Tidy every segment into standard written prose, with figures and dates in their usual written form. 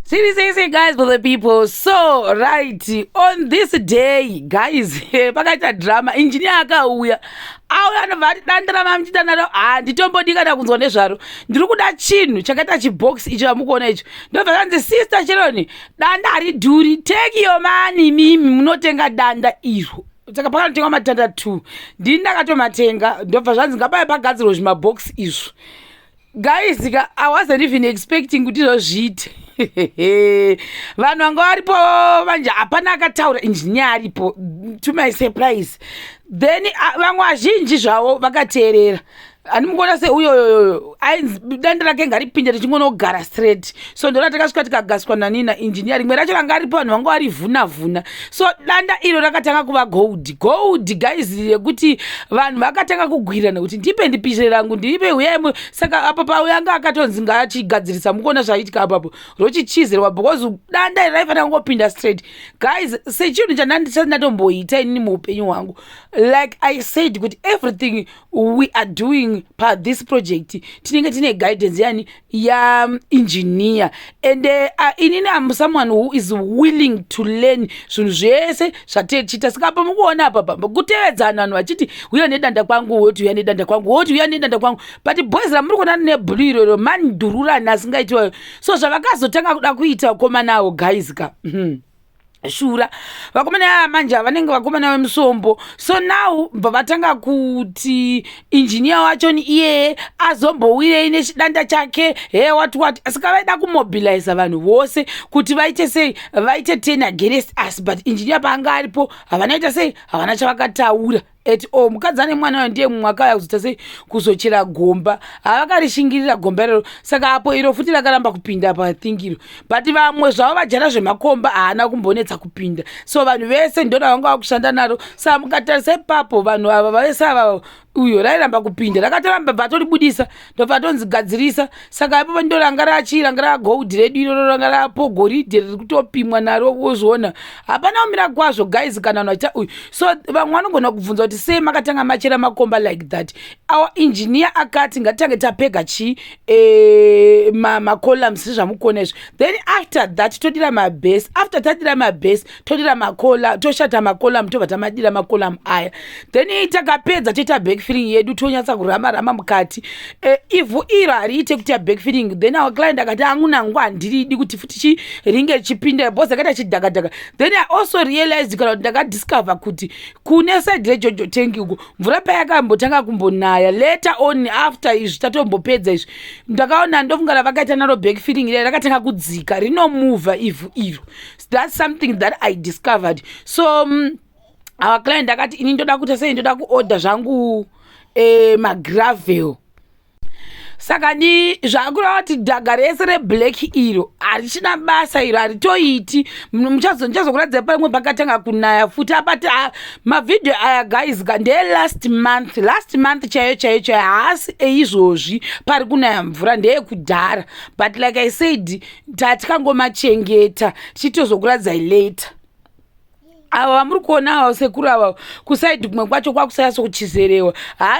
Seriously, guys, for the people. So, right, on this day, guys, pakaita drama, engineer akauya. Auya anovati dandara mamuchita naro nditombodikana kunzwa nezvaro. Ndiri kuda chinhu chakaita chibox icho amukuona icho. Ndobva kanzi sister Cheroni, danda haridhuri, take your money mimi munotenga danda iro. Saka pakanotenga matanda 2. Ndini ndakatomatenga, ndobva zvanzi ngapai pagadzirwa zvimabox izvo. Guys, I wasn't even expecting kuti izvozviite. Vanhu vanga varipo vanje hapana akataura engineer aripo, to my surprise. Then vamwe vazhinji zvavo vakateerera. Animukuona seuyo danda rake ngaripinde richingonogara straight. So ndona takasvika tikagaswa nanina engineer. Rimwe racho ranga ripo vanhu vanga varivhuna. So danda iro rakatanga kuva gold guys, yekuti vanhu vakatanga kugwirana kuti ndipe ndipishire rangu, ndipe uyemo. Saka apa pauyanga akatonzi ngachigadzirisa, mukuona zvaitika apapo rochichizirwa because danda iri raifanira kungopinda straight. Guys, sechinhu chandatomboita inini muupenyu hwangu, like I said, kuti everything we are doing pa this project tinenge tine guidance yani ya engineer, and inini am someone who is willing to learn zvinhu zvese zvatechita. Saka apa mukuona apa kutevedzana vanhu vachiti uya nedanda kwangu, woti uya nedanda kwangu, woti uya nedanda kwangu, but boys ramuri kuona nebhulu iroro mandururana asingaitiwayo. So zvavakazotanga kuda kuita vakomana avo guys shura vakomana manje vanenge vakomana vemusombo. So now vatanga kuti engineer wacho ni iye azombowire nechidanda chake what. Saka vaida kumobilize vanhu vose kuti vaite sei, vaite 10 against us, but engineer paanga aripo havanaita sei, havana chavakataura at all. Mukadzi ane mwana ndiye mwakaya kuzoita sei kuzochera gomba, havakarishingirira gomba rero. Saka apo iro futi rakaramba kupinda pa think iro, but vamwe zvavo vajara zvemakomba haana kumbonetsa kupinda. So vanhu vese ndona vanga vakushanda naro. Saka mukatarisa ipapo vanhu ava vese ava uyo rairamba kupinda, rakatoramba vatoribudisa ndovatonzi gadzirisa. Saka ipapo ndo ranga ranga gold redu iro ranga rapo goridhe riri kutopimwa naro wozviona. Hapana kumira kwazvo guys kana vanhu vaita uyu. So vamwe vanogona kubvunza kuti sei makatanga machera makomba like that. Our engineer akati ngatitange tapega macolumns zvamukuona izvo, then after that todira mabase, after tadira mabase todira makola, toshata macolumn tobva tamadira macolumn aya, then takapedza toita backfilling yedu tonyatsa kurama mukati. Ivhu iro hariite kuti backfilling, then our client akati angunangu handiridi kuti futi ringe richipinda boss akaita chidhakadhaka. Then I also realized kana kuti ndakadiscover kuti kune side rejojo tanki uko mvura payakambotanga kumbonaya later on after izvi tatombopedza izvi ndakaona ndofungana vakaita naro backfilling ire rakatanga kudzika rinomuvha ivhu iro. That's something that I discovered. So our client akati ini ndoda kuti sei ndoda kuorder zvangu magravel. Saka ni zvakurava kuti dhaga rese reblack iro harichina basa iro haritoiti. Muchazokuradza parimwe pakatanga kunaya futi apati mavidhio aya guys ndeye last month chaiyo haasi eizvozvi pari kunaya mvura, ndeye kudhara. But like I said tatikangomachengeta tichitozokuradzai later. Ava vamuri kuona ava sekuru ava kusaidi kumwe kwacho kwakusayasa kuchizerewa.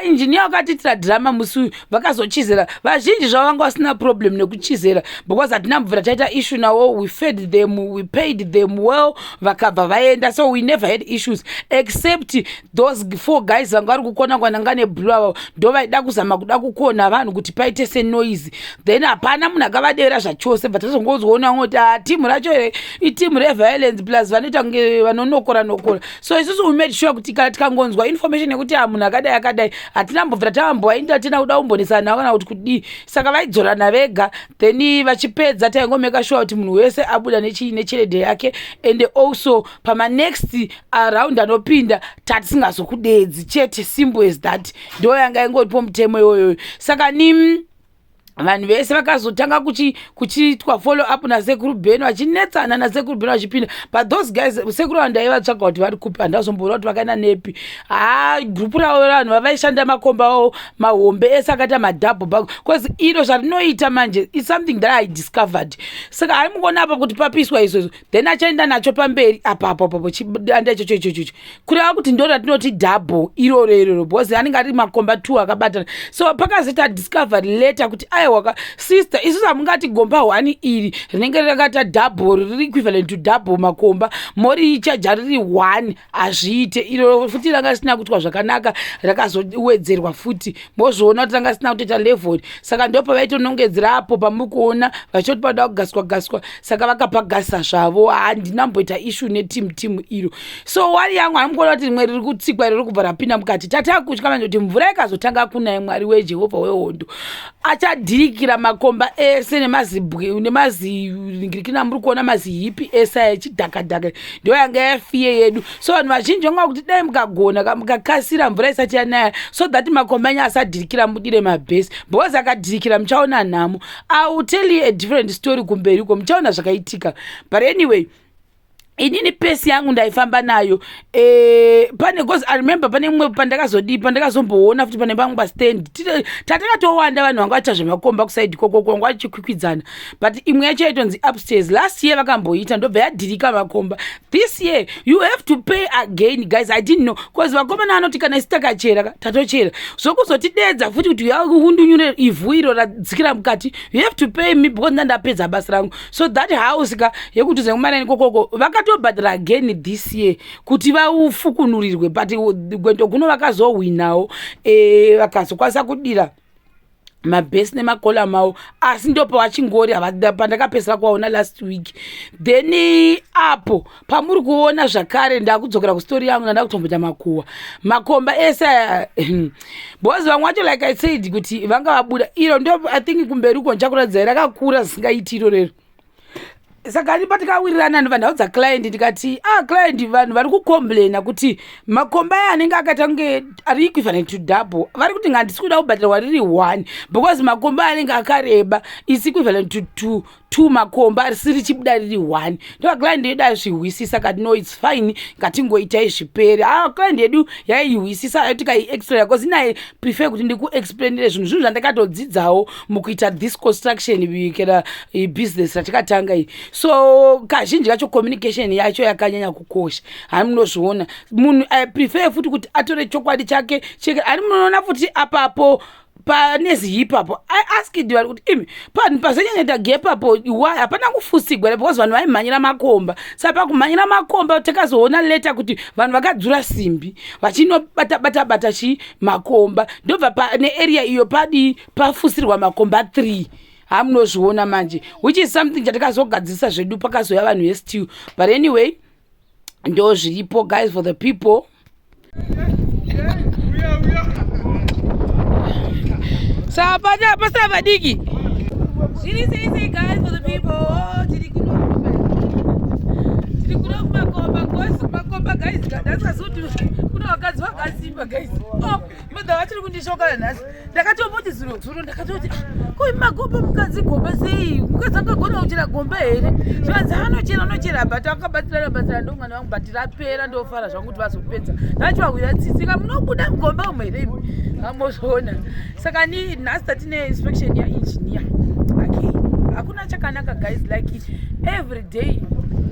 Engineer wakatitira drama musi uyu vakazochizera. Vazhinji zvavo vanga vasina problem nekuchizera because hatina mvura taita issue nawo. We fed them, we paid them well, vakabva vaenda. So we never had issues except those 4 guys vanga vari kukona kwananga nebhulu ava ndo vaida kuzama kuda kukona vanhu kuti paite senoise. Then hapana munhu akavadevera zvachose, but tazongozoona kuti timu racho itimu reviolence plus vanoita kunge vanonokora. So isusu we made sure kuti kana tikangonzwa information yekuti munhu akadai hatina mbobvira tamboainda hatina kuda kumbonesana navo kana kuti kudii. Saka vaidzorana vega, then vachipedza taingomeka sure kuti munhu wese abuda nechiredhe yake. And also pama next round anopinda tatisingazokudedzi chete, simple as that. Ndo yanga ingoripo mutemo iyoyo. Saka vanhu vese vakazotanga kuchiitwa follow up nasekuru Beno vachinetsana nasekuru Beno vachipinda. But those guys sekuru vandaivatsvaga kuti vari kupi, handazomboona kuti vakaenda nepi. Grupu ravo vanhu vavaishanda makomba avo mahombe ese akaita madhubble bag, because iro zvarinoita manje is something that I discovered. Saka ari mukuona apa kuti papiswa izvozvo, then achaenda nacho pamberi apapo chidanda ichocho kureva kuti ndo ratinoti double iroro because anenge ari makomba 2 akabatana. So pakazoita discovered later kuti aiwa sister isusu hamungati gomba 1 iri rinenge rakata double riri equivalent to double makomba mori chaja riri 1 hazviite iro futi ranga risina kutwa zvakanaka rakazowedzerwa futi mozviona kuti ranga risina kutoita level saka ndopa vaitonongedzerapo pamukuona vachoti pada kugaswa saka vakapagasa zvavo handinamboita issue netimu iro so wari yangu hamukuona kuti rimwe riri kutsikwa riri kubva rapinda mukati tatakutya manje kuti mvura ikazotanga kunaya Mwari wejehovha wehondo achadhirikira makomba ese nemazibwe nemaziringirikina muri kuona mazihipi ese echidhakadhaka ndio yanga yafiye yedu so vanhu vazhinji vanga kuti dai mukagona mukakasira mvura isati yanaya so that makomba enyu asadhirikira mudire mabhesi because akadhirikira muchaona nhamo. I will tell you a different story kumberiko muchaona zvakaitika but anyway inini pesi yangu ndaifamba nayo pane because I remember pane mumwe pandakazomboona futi pane pamwe pastand tatakatowanda vanhu vanga vaita zvemakomba kusaidi kokoko vanga vachikwikwidzana but imwe yacho yaitonzi upstairs last year vakamboita ndobva yadhirika makomba. This year you have to pay again guys. I didn't know because vakomana anoti kana isi takachera tatochera zvokuzotidedza futi kuti hundunyure ivhu iro radzikira mukati you have to pay me because ndandapedza basa rangu so that house yekuti zekumarani kokoko vakatobhadhara again this year kuti vaufukunurirwe but gwendo kuno vakazowinawo vakazokwanisa kudira mabhesi nemakola mawo asi ndopa wachingori pandakapesera kwaona last week then apo pamuri kuona zvakare ndakudzokera kustori yangu nanda kutomboita makomba ese bozi vamwe wacho like I said kuti vanga vabuda iro ndo I think kumberi uko nchakuradza rakakura zisingaiti iro rero saka ndipo tikawirirana nevandau client ndikati client vanhu vari kucomplaina kuti makomba aya anenge akatange ari equivalent to double vari kuti ngandisi kuda kubhadharwa riri 1 because makomba anenge akareba is equivalent to 2 makomba risiri chibuda riri 1 ndo client yedu aizvihwisisa kati no it's fine ngatingoitai zvipere client yedu yaihwisisa aitikai extra because inaye prefer kuti ndikuexplainire zvinhu zvandakatodzidzawo mukuita this construction kera business ratikatanga iyi so kazhinji kacho communication yacho yakanyanya kukosha hamunozviona munhu I prefer futi kuti atore chokwadi chake ari munoona futi apapo panezi hipapo I asked you kuti imi panhu pasenyanyeta gap apo why hapana kufusigwa because vanhu vaimhanyira makomba saka kumhanyira makomba takazoona leta kuti vanhu vakadzura simbi vachinobata makomba ndobva pane area iyo pafusirwa makomba 3 hamunozviona manje which is something chatakazogadzirisa zvedu pakazoya vanhu vestiu but anyway ndo zviripo guys for the people. Sapata pastor vadiki zviri guys for the people tiri kuno makomba guys ndakazoti kuna vakadzi vakasimba guys mudza vachiri kundishoka nhasi ndakatomboti zuro ndakatoti koi makomba mukadzi gomba sei mukadzi angagona kuchera gomba here zvanzi anochera but akabatirana ndomwana wangu but rapera ndofara zvangu kuti vazopedza ndachivahwira tsitsika munobuda mugomba umwe here amozviona saka ni nhasi tatine inspection yaengineer okay hakuna chakanaka guys like it every day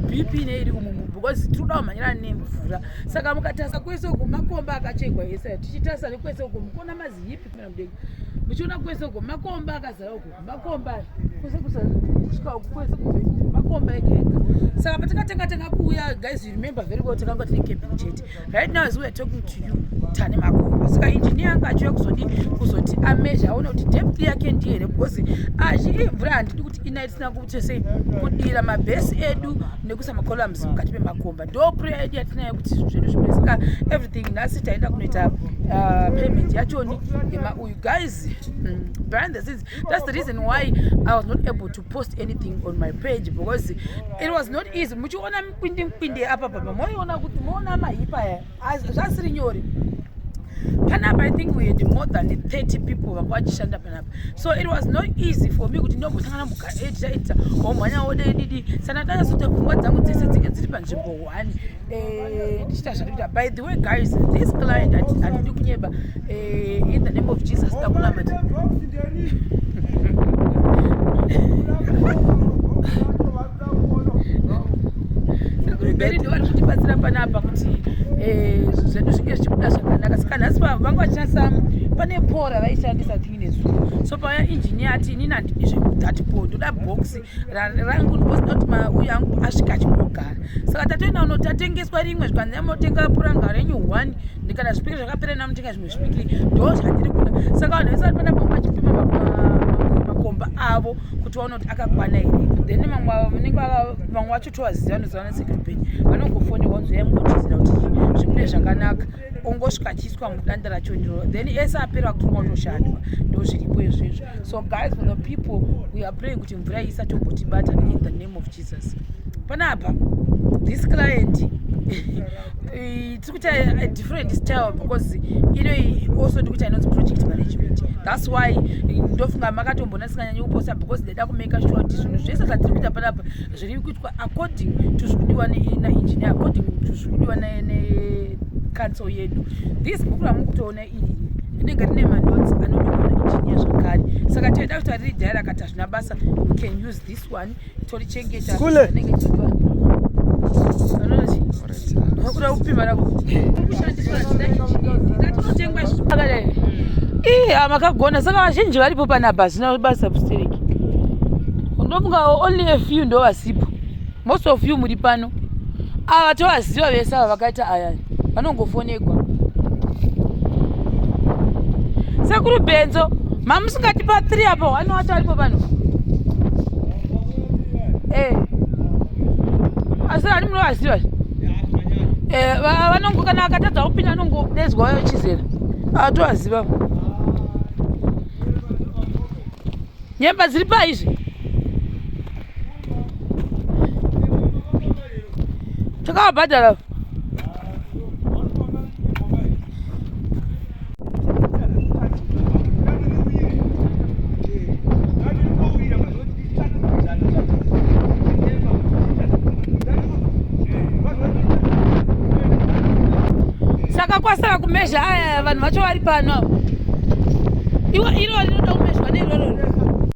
BP neiri kumumu because tinoda kumhanyira nemvura saka mukatasa kwese uko makomba akachekwa ese tichitasa nekwese uko mukona mazihipi kana mudenga muchiona kwese uko makomba akazara uko makomba kwese kusvika uko kwese makomba ega saka patakatenga kuuya guys you remember very well takanga tine camping jet right now as we are talking to you tane makomba saka engineer anga achiuya kuzoti ameasure aone kuti depth yake ndiye because mvura handidi kuti inaitsina kuti sei kudira mabhesi edu nekusa macolumns mukati pemakomba ndo prayer yedu yatinayo kuti zvedu zvimesika everything nhasi taenda kunoita payment yachoni uyu guys behind the scenes that's the reason why I was not able to post anything on my page because it was not easy muchiona mipindi apa moiona kuti moona mahipa zvasiri nyore panapa I think we had more than 30 people vanga vachishanda panapa so it was not easy for me kuti ndombosangana mukaedita omhanya wodedidi sana ndakazoti pfungwa dzangu dzese dzinge dziri panzvimbo 1 ndichita zvakaita by the way guys this client handidi kunyeba in the name of Jesus ndakunamata mberi ndivari kutibatsira panapa kuti zvedu zvinge zvichibuda zvakanaka saka nhasi vanga vachinasa pane pora vaishandisa thing nezuro. So paya engineer ati inini handidatipo ndoda box rangu ndiposida kuti uyu angu asvika achingogara. Saka tatoenda uno tatengeswa rimwe zvikanyamotenga puranga renyu 1 ndikana zvipikiri zvakapera namutenga zvimwe zvipikiri ndo zvandiri kuda. Saka vanhu vese vari pana pamwe vachipima makomba avo kuti vaona kuti akakwana here. Then vamwe vacho tovaziva vanoziva nasecretary vanongofonera nzvaya mungotizira kuti zvibude zvakanaka ongosvika achiiswa mudanda racho ndiro then ese apera kutumwa kutoshandwa ndo zviripo izvezvo. So guys, for the people we are praying kuti mvura isatombotibata in the name of Jesus. Panapa this client it's a different style because also do project management. That's why ndofunga makatomboona singanyanya kuposta because ndida kumeka sure kuti zvinhu zvese zvatiri kuita panapa zviri kuitwa according to zvikudiwa na engineer, according to zvikudiwa ne council yedu. This book ramukutoona iyi inenge rine manotes anonyorwa naengineer zvakare. Saka toda kuti riri dhara kati hazvina basa, you can use this one torichengeta inenge ichidiwa. Kuda kupima rako kushandiswa natinotengwa zvakadai. Makagona. Saka vazhinji varipo panapa zvina basa bustereki. Ndofunga only a few ndo vasipo. Most of you muri pano ava tovaziva vese ava vakaita ayani vanongofonegwa. Sekuru Benzo mamusingati pa 3 apo vano wacho varipo pano. Asi ani munovaziva vanongo kana akatadza kupinda anongodedzwa yochizera atovaziva. Nyemba dziri paizvi takavabhadhara. Saka kwasara kumezha aya vanhu vacho vari pano avo iro rinoda kumezhwa neiroro